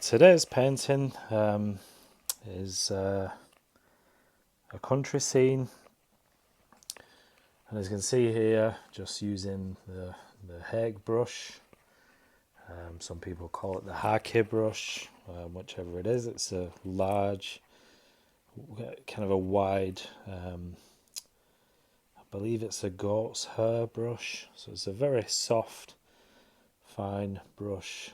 Today's painting is a country scene, and as you can see here, just using the Hake brush. Some people call it the Hake brush, whichever it is. It's a large, kind of a wide, I believe it's a goat's hair brush, so it's a very soft, fine brush.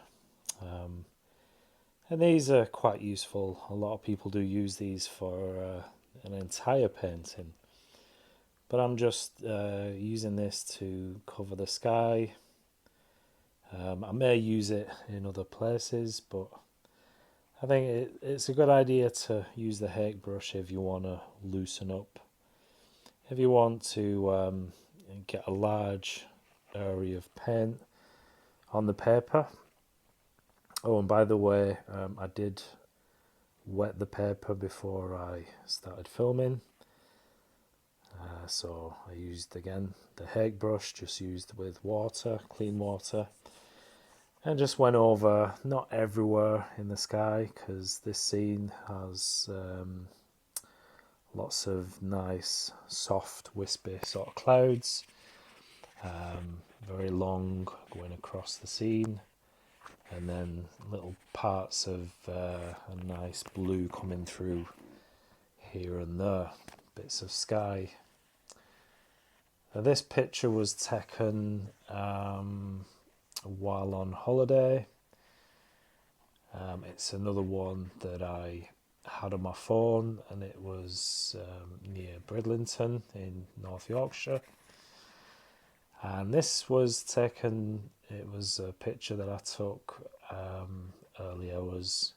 And these are quite useful. A lot of people do use these for an entire painting. But I'm just using this to cover the sky. I may use it in other places, but I think it's a good idea to use the Hake brush if you want to loosen up. If you want to get a large area of paint on the paper. Oh, and by the way, I did wet the paper before I started filming. So I used again the Hake brush, just used with water, clean water, and just went over, not everywhere in the sky, because this scene has lots of nice, soft, wispy sort of clouds, very long, going across the scene. And then little parts of a nice blue coming through here and there, bits of sky. Now, this picture was taken while on holiday. It's another one that I had on my phone, and it was near Bridlington in North Yorkshire. And this was taken, it was a picture that I took earlier. It was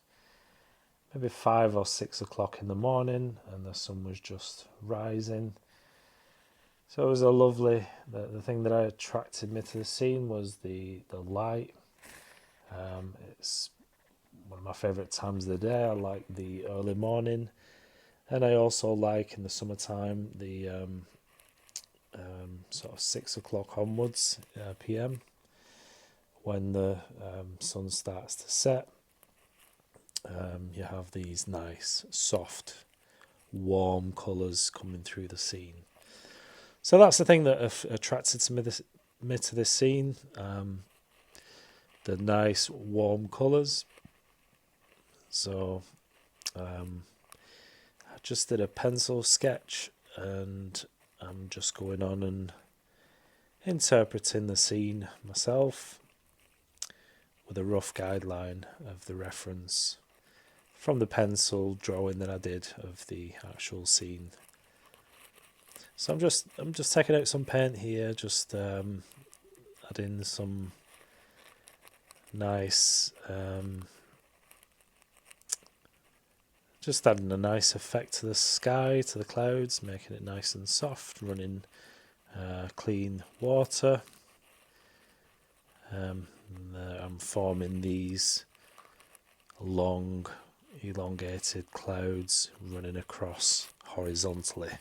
maybe 5 or 6 o'clock in the morning, and the sun was just rising. So it was a lovely, the thing that attracted me to the scene was the light. It's one of my favourite times of the day. I like the early morning, and I also like in the summertime the sort of 6 o'clock onwards PM, when the sun starts to set. You have these nice, soft, warm colours coming through the scene. So that's the thing that attracted me to this scene. The nice, warm colours. So I just did a pencil sketch, and I'm just going on and interpreting the scene myself with a rough guideline of the reference from the pencil drawing that I did of the actual scene. So I'm just taking out some paint here, just adding some nice, just adding a nice effect to the sky, to the clouds, making it nice and soft, running clean water. I'm forming these long, elongated clouds running across horizontally.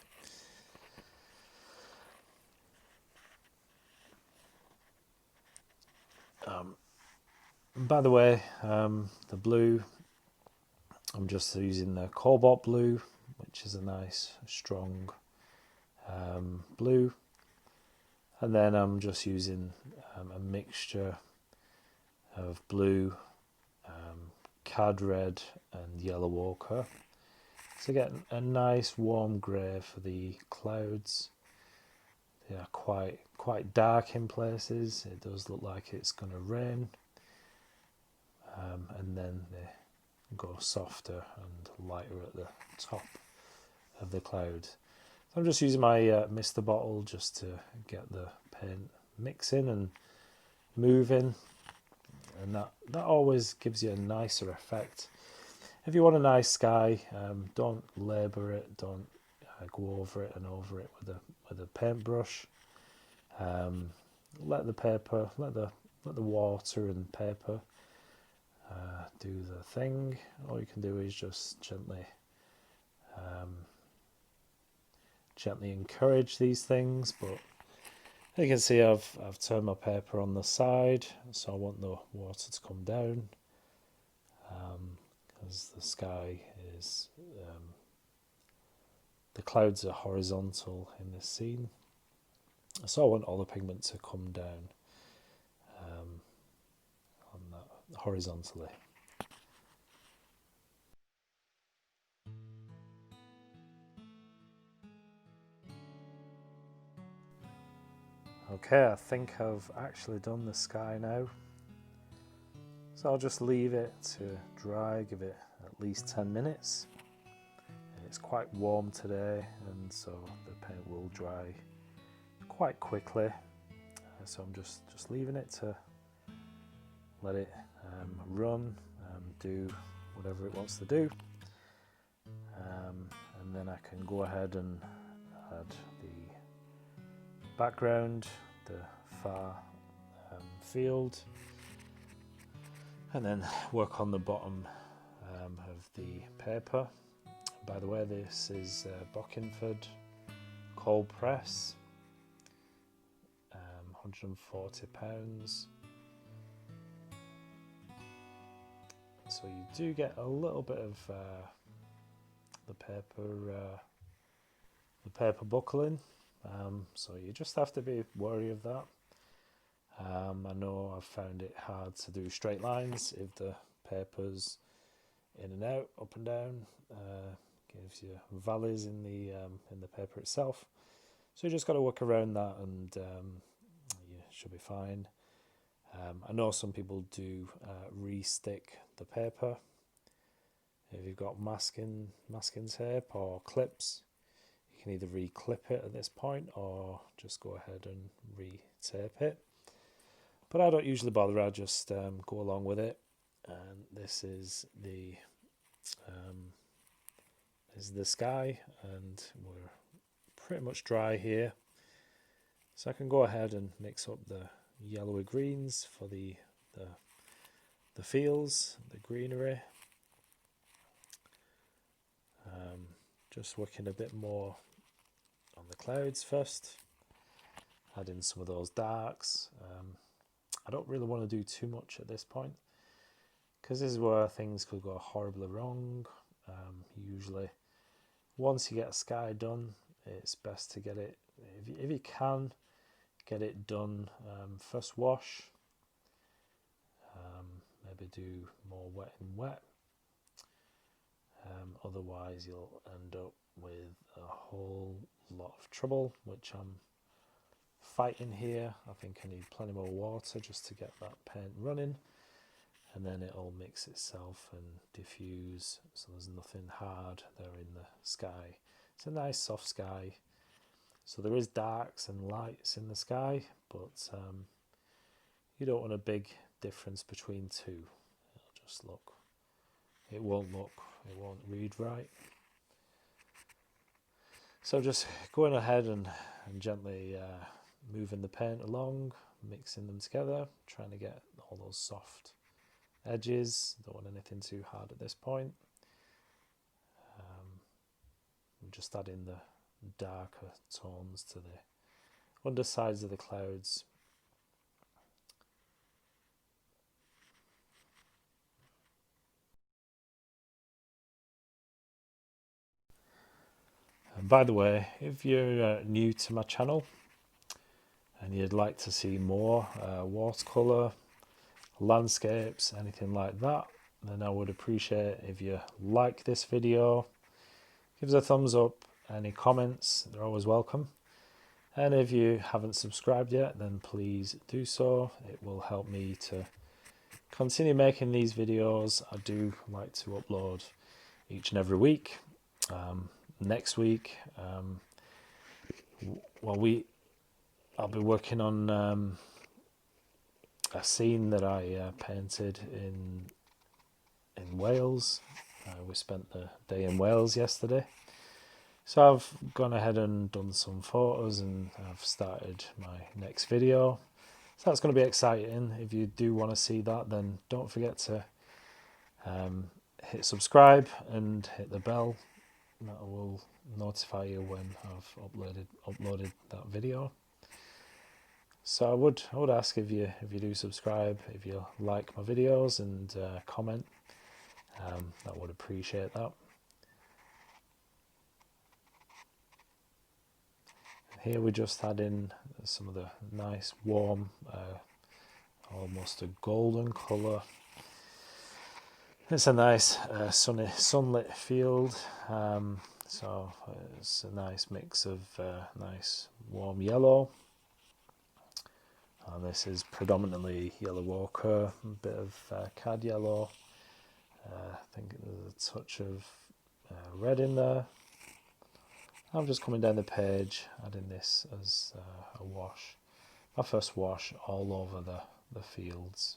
By the way, the blue, I'm just using the cobalt blue, which is a nice, strong blue. And then I'm just using a mixture of blue, cad red and yellow ochre to get a nice warm grey for the clouds. They are quite dark in places. It does look like it's going to rain. And then they go softer and lighter at the top of the cloud. So I'm just using my mister bottle just to get the paint mixing and moving, and that always gives you a nicer effect. If you want a nice sky, don't labour it, don't go over it with a paintbrush. Let the paper, let the water and paper do the thing. All you can do is just gently encourage these things. But you can see I've turned my paper on the side, so I want the water to come down. because the sky is, the clouds are horizontal in this scene. So I want all the pigment to come down on that horizontally. Okay, I think I've actually done the sky now. So I'll just leave it to dry, give it at least 10 minutes. It's quite warm today, and so the paint will dry quite quickly. So I'm just leaving it to let it run, do whatever it wants to do. And then I can go ahead and add the background, the far field, and then work on the bottom of the paper. By the way, this is Bockingford cold press, £140. So you do get a little bit of the paper buckling, so you just have to be wary of that. I know I've found it hard to do straight lines if the paper's in and out, up and down. Gives you valleys in the paper itself. So you just got to work around that, and you should be fine. I know some people do re-stick the paper. If you've got masking tape or clips, you can either re-clip it at this point or just go ahead and re-tape it. But I don't usually bother, I just go along with it. And this is the sky, and we're pretty much dry here. So I can go ahead and mix up the yellowy greens for the fields, the greenery. Just working a bit more on the clouds first, add in some of those darks. I don't really want to do too much at this point, because this is where things could go horribly wrong. Usually once you get a sky done, it's best to get it, if you can, get it done first wash. Maybe do more wet and wet. Otherwise you'll end up with a whole lot of trouble, which I'm fighting here. I think I need plenty more water just to get that paint running, and then it'll mix itself and diffuse, so there's nothing hard there in the sky. It's a nice soft sky, so there is darks and lights in the sky, but you don't want a big difference between two. It'll just it won't read right. So just going ahead and gently moving the paint along, mixing them together, trying to get all those soft edges. Don't want anything too hard at this point. I'm just adding the darker tones to the undersides of the clouds. And by the way, if you're new to my channel and you'd like to see more watercolor, landscapes, anything like that, then I would appreciate if you like this video, give us a thumbs up. Any comments, they're always welcome. And if you haven't subscribed yet, then please do so. It will help me to continue making these videos. I do like to upload each and every week. Next week, I'll be working on a scene that I painted in Wales. We spent the day in Wales yesterday. So I've gone ahead and done some photos, and I've started my next video. So that's going to be exciting. If you do want to see that, then don't forget to hit subscribe and hit the bell. That will notify you when I've uploaded that video. So I would ask if you do subscribe, if you like my videos, and comment. That would appreciate that. Here we just add in some of the nice warm, almost a golden colour. It's a nice sunny, sunlit field, so it's a nice mix of nice warm yellow. And this is predominantly yellow ochre, a bit of cad yellow. I think there's a touch of red in there. I'm just coming down the page, adding this as a wash. My first wash all over the fields.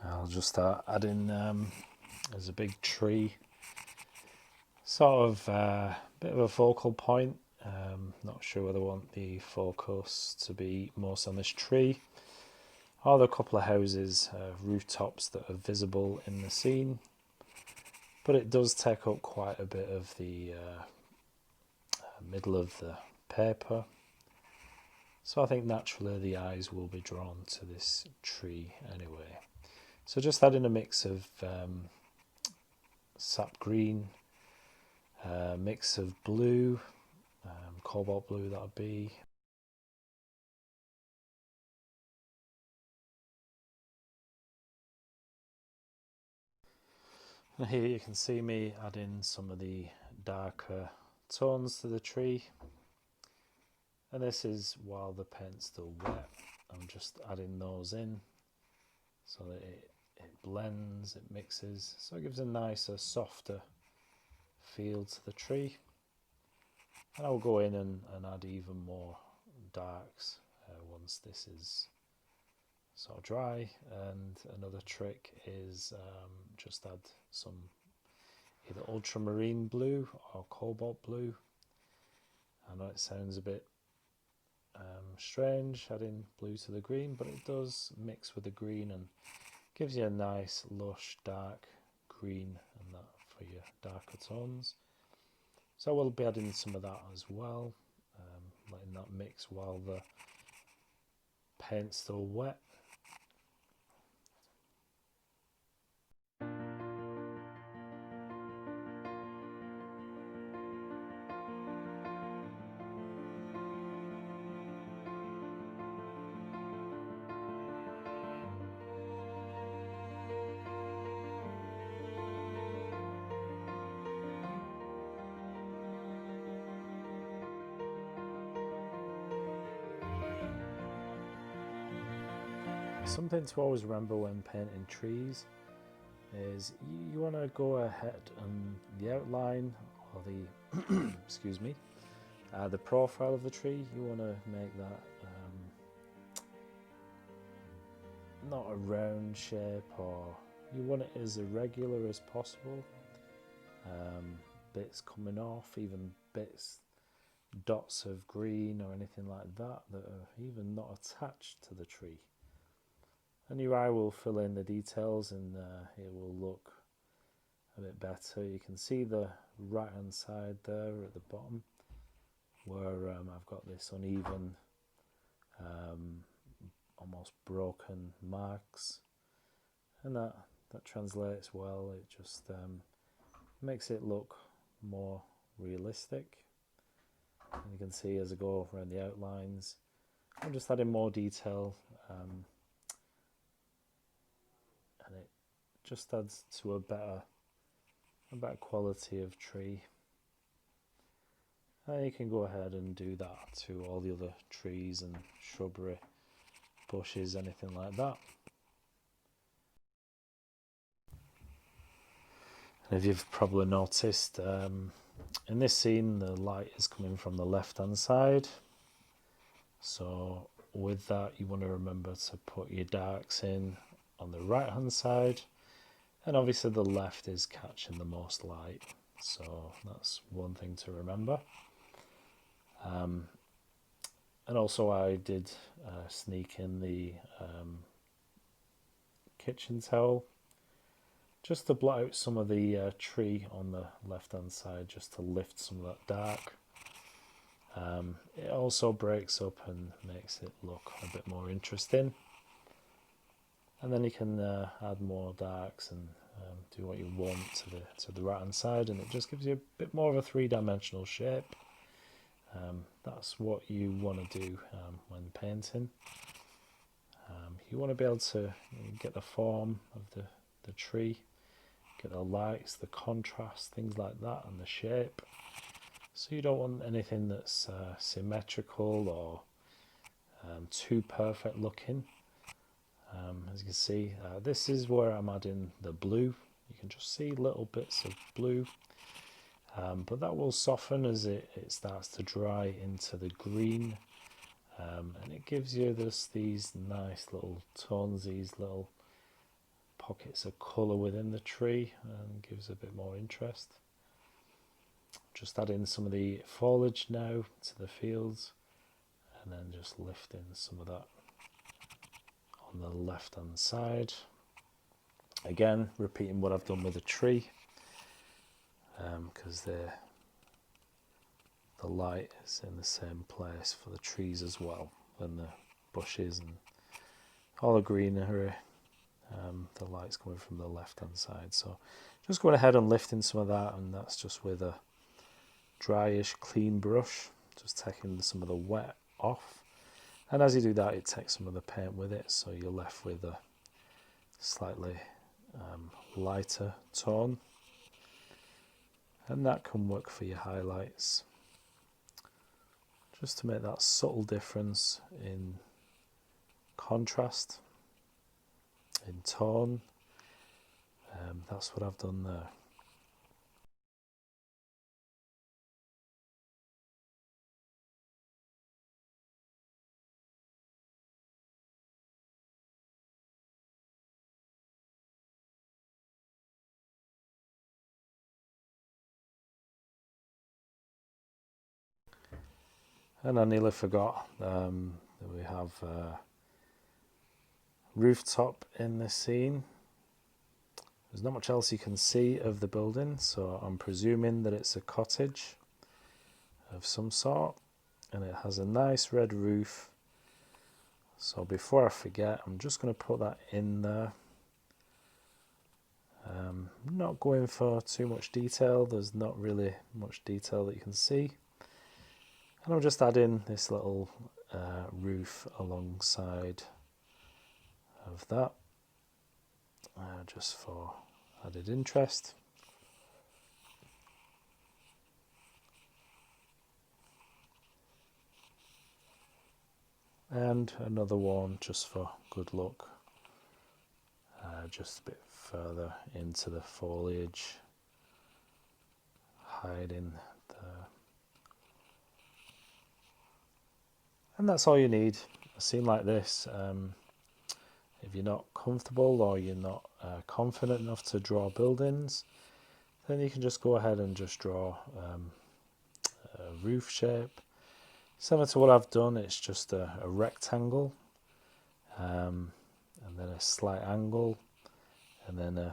I'll just start adding, there's a big tree, sort of bit of a focal point. Not sure whether I want the focus to be most on this tree or the couple of houses, rooftops that are visible in the scene, but it does take up quite a bit of the middle of the paper. So I think naturally the eyes will be drawn to this tree anyway. So just adding a mix of sap green, mix of blue, cobalt blue that would be. And here you can see me adding some of the darker tones to the tree. And this is while the paint's still wet. I'm just adding those in so that it blends, it mixes, so it gives a nicer, softer feel to the tree. And I'll go in and add even more darks once this is sort of dry. And another trick is just add some either ultramarine blue or cobalt blue. I know it sounds a bit strange adding blue to the green, but it does mix with the green and gives you a nice lush dark green and that for your darker tones. So we'll be adding some of that as well, letting that mix while the paint's still wet. Something to always remember when painting trees is you want to go ahead and the outline or the excuse me, the profile of the tree, you want to make that not a round shape, or you want it as irregular as possible. Bits coming off, even bits, dots of green or anything like that that are even not attached to the tree. And your eye will fill in the details and it will look a bit better. You can see the right hand side there at the bottom where I've got this uneven, almost broken marks, and that that translates well. It just makes it look more realistic. And you can see as I go around the outlines, I'm just adding more detail, and it just adds to a better quality of tree. And you can go ahead and do that to all the other trees and shrubbery, bushes, anything like that. And if you've probably noticed, in this scene the light is coming from the left hand side, so with that you want to remember to put your darks in on the right hand side, and obviously the left is catching the most light, so that's one thing to remember. And also I did sneak in the kitchen towel just to blot out some of the tree on the left hand side, just to lift some of that dark. It also breaks up and makes it look a bit more interesting. And then you can add more darks and do what you want to the right hand side, and it just gives you a bit more of a three-dimensional shape. That's what you want to do when painting. You want to be able to get the form of the tree, get the lights, the contrast, things like that, and the shape. So you don't want anything that's symmetrical or too perfect looking. As you can see, this is where I'm adding the blue. You can just see little bits of blue. But that will soften as it starts to dry into the green, and it gives you these nice little tones, these little pockets of colour within the tree, and gives a bit more interest. Just add in some of the foliage now to the fields, and then just lifting some of that on the left hand side. Again, repeating what I've done with the tree, because the light is in the same place for the trees as well, and the bushes and all the greenery. The light's coming from the left hand side, so just going ahead and lifting some of that, and that's just with a dryish clean brush, just taking some of the wet off. And as you do that, it takes some of the paint with it, so you're left with a slightly lighter tone, and that can work for your highlights, just to make that subtle difference in contrast, in tone. That's what I've done there. And I nearly forgot that we have rooftop in this scene. There's not much else you can see of the building, so I'm presuming that it's a cottage of some sort, and it has a nice red roof. So before I forget, I'm just going to put that in there. Not going for too much detail, there's not really much detail that you can see. And I'm just adding this little roof alongside of that, just for added interest. And another one just for good luck, just a bit further into the foliage, hiding the... And that's all you need. A scene like this, if you're not comfortable or you're not confident enough to draw buildings, then you can just go ahead and just draw a roof shape. Similar to what I've done, it's just a rectangle, and then a slight angle, and then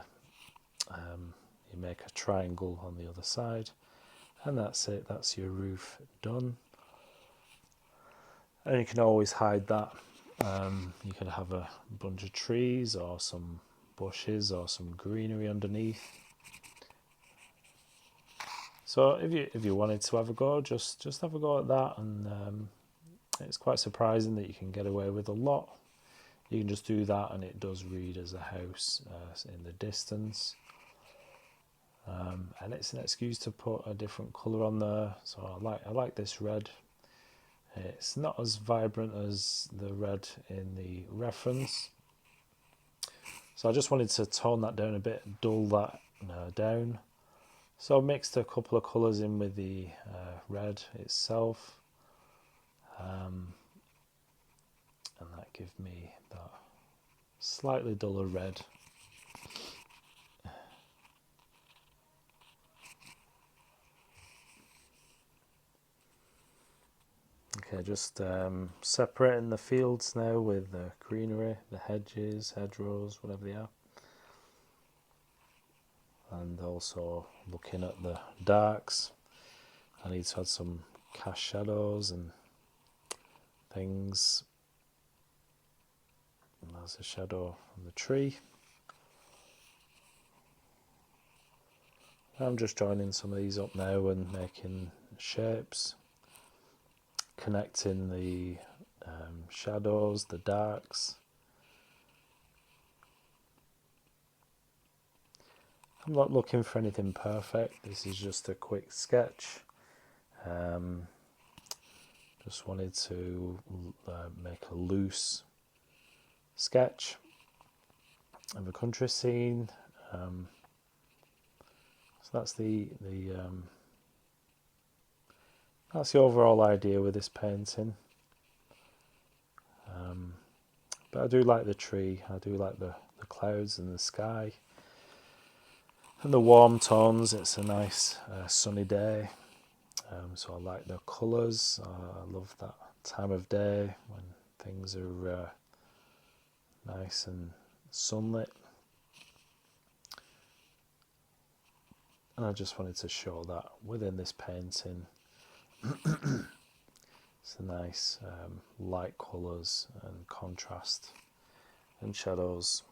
you make a triangle on the other side, and that's it. That's your roof done. And you can always hide that. You can have a bunch of trees or some bushes or some greenery underneath. So if you wanted to have a go, just have a go at that, and it's quite surprising that you can get away with a lot. You can just do that and it does read as a house in the distance. And it's an excuse to put a different colour on there. So I like this red. It's not as vibrant as the red in the reference. So I just wanted to tone that down a bit, dull that down. So I mixed a couple of colours in with the red itself. And that gives me that slightly duller red. Okay, just separating the fields now with the greenery, the hedges, hedgerows, whatever they are. And also looking at the darks. I need to add some cast shadows and things. And there's a shadow on the tree. I'm just joining some of these up now and making shapes, connecting the shadows, the darks. I'm not looking for anything perfect. This is just a quick sketch. Just wanted to make a loose sketch of a country scene. So that's that's the overall idea with this painting. But I do like the tree. I do like the clouds and the sky and the warm tones. It's a nice sunny day. So I like the colours. I love that time of day when things are nice and sunlit. And I just wanted to show that within this painting. It's a nice light colours and contrast and shadows.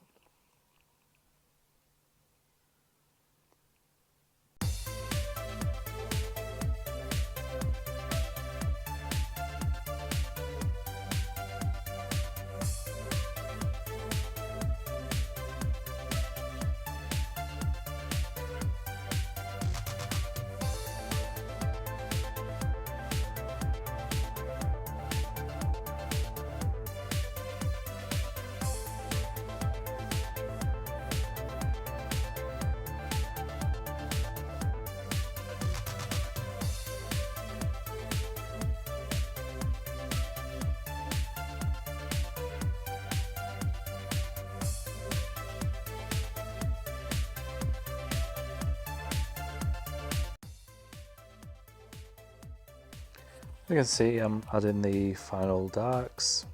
You can see I'm adding the final darks,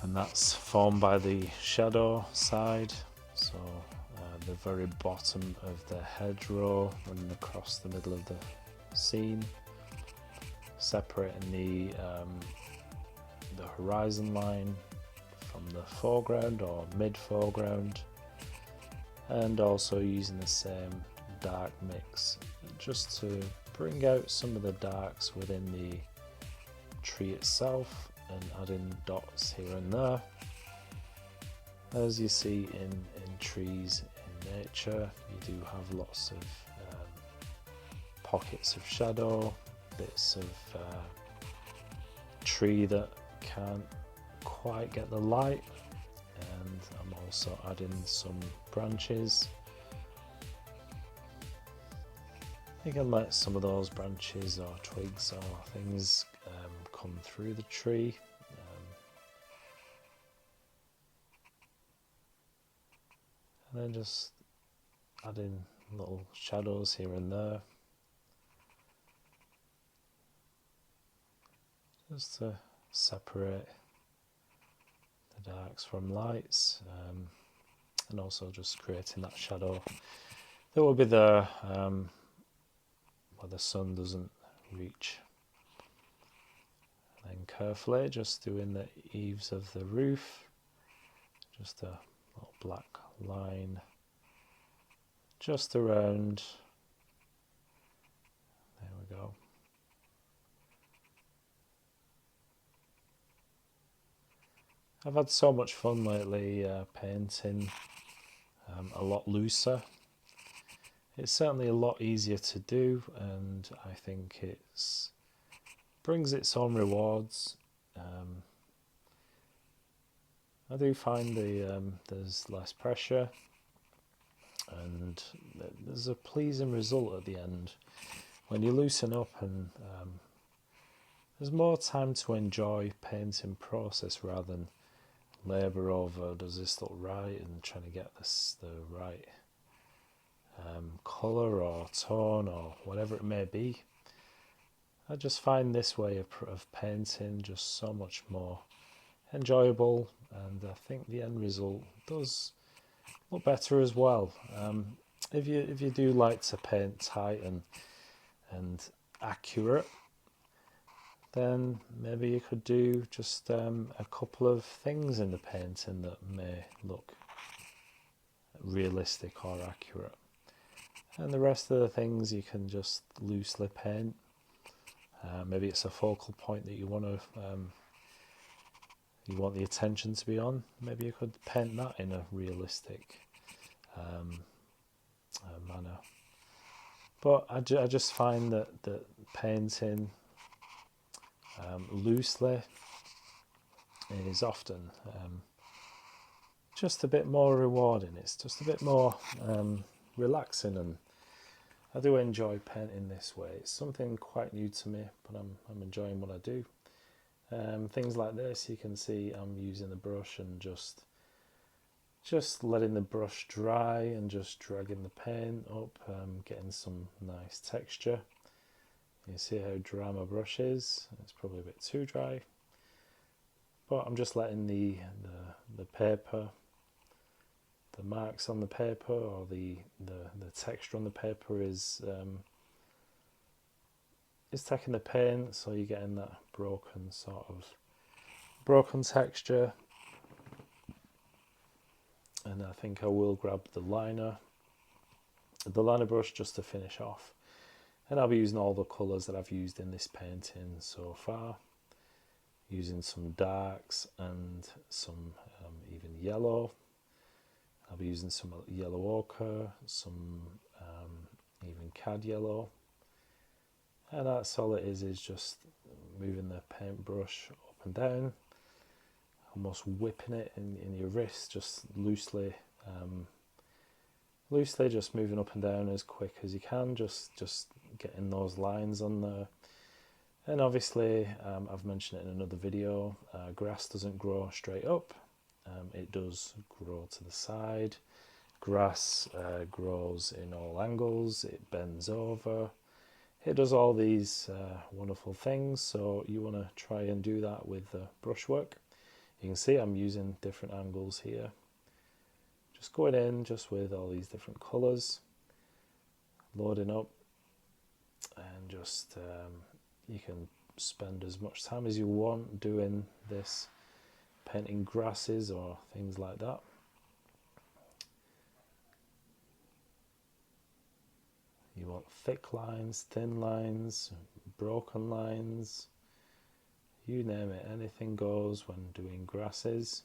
and that's formed by the shadow side. So the very bottom of the hedgerow running across the middle of the scene, separating the horizon line from the foreground or mid-foreground, and also using the same dark mix just to bring out some of the darks within the tree itself and adding dots here and there. As you see in trees in nature, you do have lots of pockets of shadow, bits of tree that can't quite get the light, and I'm also adding some branches. You can let some of those branches or twigs or things come through the tree. And then just adding little shadows here and there. Just to separate the darks from lights, and also just creating that shadow that will be there where the sun doesn't reach. And then carefully just doing the eaves of the roof, just a little black line just around. There we go. I've had so much fun lately painting a lot looser. It's certainly a lot easier to do, and I think it's brings its own rewards. I do find there's less pressure, and there's a pleasing result at the end when you loosen up, and there's more time to enjoy painting process rather than labour over does this look right and trying to get this the right colour or tone or whatever it may be. I just find this way of painting just so much more enjoyable, and I think the end result does look better as well. If you do like to paint tight and accurate, then maybe you could do just a couple of things in the painting that may look realistic or accurate, and the rest of the things you can just loosely paint. Maybe it's a focal point that you want the attention to be on. Maybe you could paint that in a realistic manner. But I just find that painting loosely is often just a bit more rewarding. It's just a bit more relaxing, and I do enjoy painting this way. It's something quite new to me, but I'm enjoying what I do. Things like this, you can see I'm using the brush and just letting the brush dry and just dragging the paint up, getting some nice texture. You see how dry my brush is. It's probably a bit too dry, but I'm just letting the paper, the marks on the paper, or the texture on the paper is taking the paint, so you're getting that broken texture. And I think I will grab the liner brush just to finish off, and I'll be using all the colours that I've used in this painting so far, using some darks and some even yellow. I'll be using some yellow ochre, some even cad yellow, and that's all it is just moving the paintbrush up and down, almost whipping it in your wrist, just loosely just moving up and down as quick as you can, just getting those lines on there. And obviously I've mentioned it in another video, grass doesn't grow straight up, it does grow to the side. Grass grows in all angles, it bends over, it does all these wonderful things, so you want to try and do that with the brushwork. You can see I'm using different angles here, just going in just with all these different colours, loading up, and just you can spend as much time as you want doing this, painting grasses or things like that. You want thick lines, thin lines, broken lines, you name it, anything goes when doing grasses.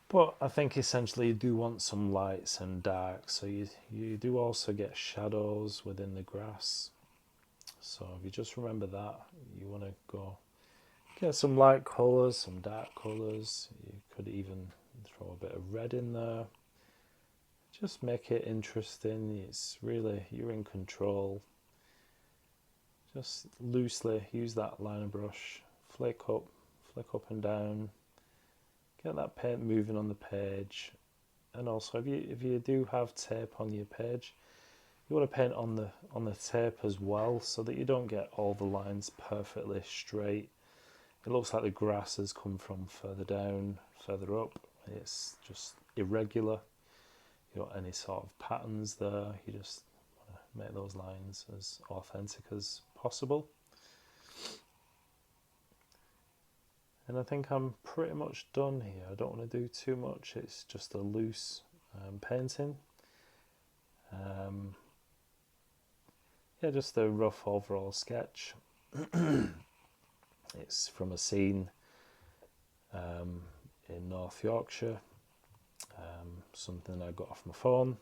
But I think essentially you do want some lights and darks, so you do also get shadows within the grass. So if you just remember that, you want to go get some light colours, some dark colours. You could even throw a bit of red in there. Just make it interesting. It's really, you're in control. Just loosely use that liner brush, flick up and down, get that paint moving on the page. And also if you do have tape on your page, you want to paint on the tape as well, so that you don't get all the lines perfectly straight. It looks like the grass has come from further down, further up. It's just irregular. You don't want any sort of patterns there. You just want to make those lines as authentic as possible. And I think I'm pretty much done here. I don't want to do too much. It's just a loose painting. Yeah, just a rough overall sketch. It's from a scene in North Yorkshire, something I got off my phone,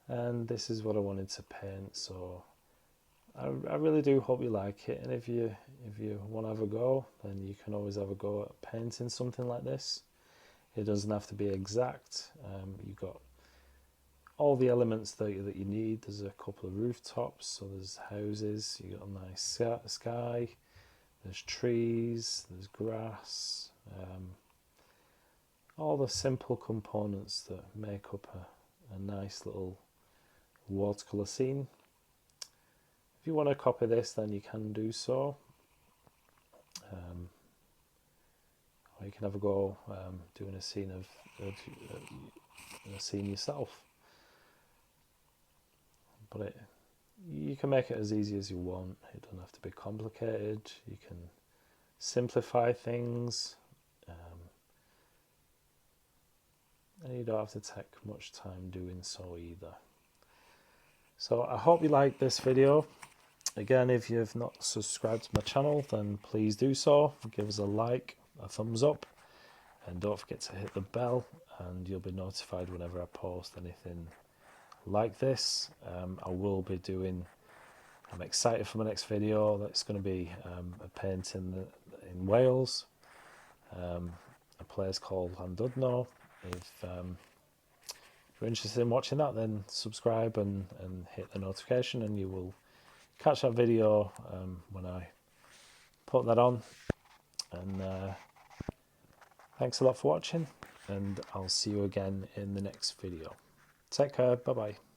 and this is what I wanted to paint. So I really do hope you like it, and if you want to have a go, then you can always have a go at painting something like this. It doesn't have to be exact. You've got all the elements that you need. There's a couple of rooftops, so there's houses, you got a nice sky, there's trees, there's grass, all the simple components that make up a nice little watercolor scene. If you want to copy this, then you can do so, or you can have a go doing a scene of a scene yourself. But you can make it as easy as you want. It doesn't have to be complicated. You can simplify things, and you don't have to take much time doing so either. So I hope you like this video. Again, if you've not subscribed to my channel, then please do so. Give us a like, a thumbs up, and don't forget to hit the bell, and you'll be notified whenever I post anything like this. I will be doing, I'm excited for my next video. That's going to be a painting in Wales, a place called Llandudno. If you're interested in watching that, then subscribe and hit the notification, and you will catch that video when I put that on. And thanks a lot for watching, and I'll see you again in the next video. Take care, bye bye.